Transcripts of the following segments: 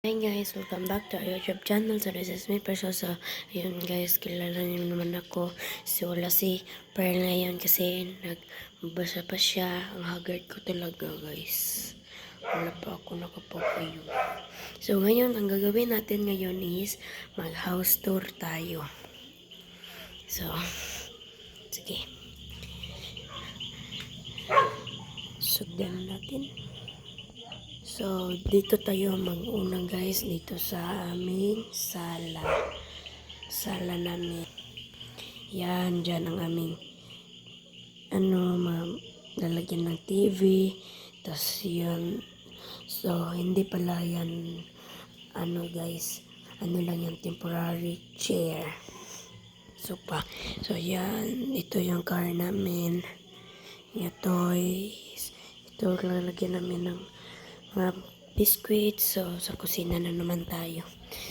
Hi guys, welcome back to our YouTube channel. So this is me, Perso. So, yun guys, kilala niyo naman ako. So, wala si Pearl ngayon kasi nagbasa pa siya. Ang haggard ko talaga guys. Wala pa ako nakapapayo. So, ngayon, ang gagawin natin ngayon is mag-house tour tayo. So, sige. Sugdan natin. So, dito tayo mag-una guys, dito sa aming sala. Sala namin. Yan, dyan ang aming, lalagyan ng TV. Tapos yun. So, hindi pala yan, guys, lang yung temporary chair. Sopa. So, yan. Ito yung car namin. Yung toys. Ito, lalagyan namin ng mga biscuits. So, sa kusina na naman tayo.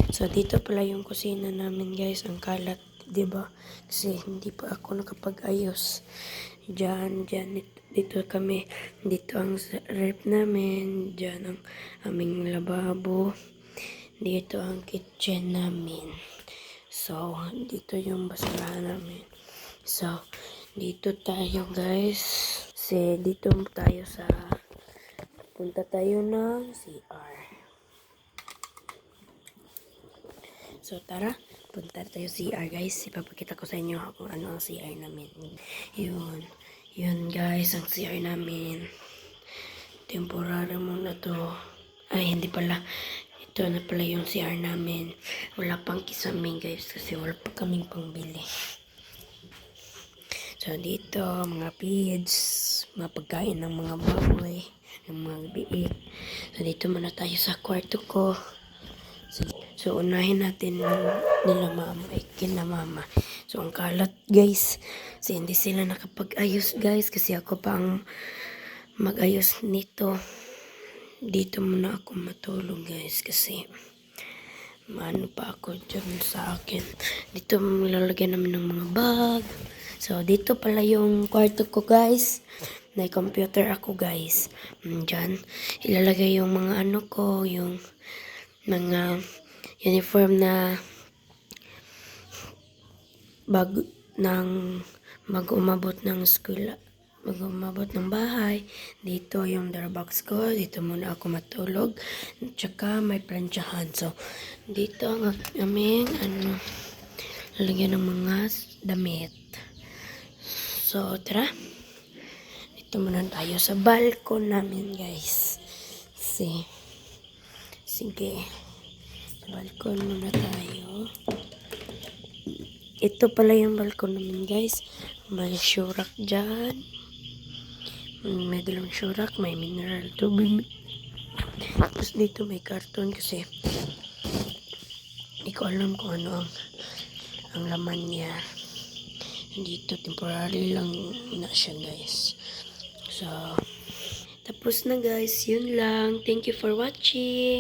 So, dito pala yung kusina namin, guys. Ang kalat, diba? Kasi hindi pa ako nakapag-ayos. Diyan, dito kami. Dito ang rep namin. Diyan ang aming lababo. Dito ang kitchen namin. So, dito yung basurahan namin. So, dito tayo, guys. Kasi dito tayo sa punta tayo ng CR. So, tara. Punta tayo CR, guys. Ipapakita ko sa inyo kung ano ang CR namin. Yun. Yun, guys. Ang CR namin. Temporary muna to. Ay, hindi pala. Ito na pala yung CR namin. Wala pang kisame, guys. Kasi wala pa kaming pangbili. So, dito, mga feeds. Mga pagkain ng mga baboy. Ng mga biik. So, dito muna tayo sa kwarto ko. So, unahin natin nila mama, kina mama. So, ang kalat, guys. Kasi hindi sila nakapag-ayos, guys. Kasi ako pa ang mag-ayos nito. Dito muna ako matulog, guys. Kasi, maano pa ako dyan sa akin. Dito lalagyan namin ng mga bag. So, dito pala yung kwarto ko, guys. May computer ako, guys. Dyan, ilalagay yung mga ko, yung mga uniform na bago umabot ng school, bago umabot ng bahay. Dito yung box ko. Dito muna ako matulog. Tsaka may plantsahan. So, dito ang aming lalagyan ng mga damit. So, tara. Dito muna tayo sa balkon namin, guys. Sige. Balkon muna tayo. Ito pala yung balkon namin, guys. May shurak dyan. May dalawang shurak. May mineral tubig. Tapos dito may karton kasi hindi ko alam kung ano ang laman niya. Dito temporary lang na siya, guys. So, tapos na, guys. Yun lang. Thank you for watching.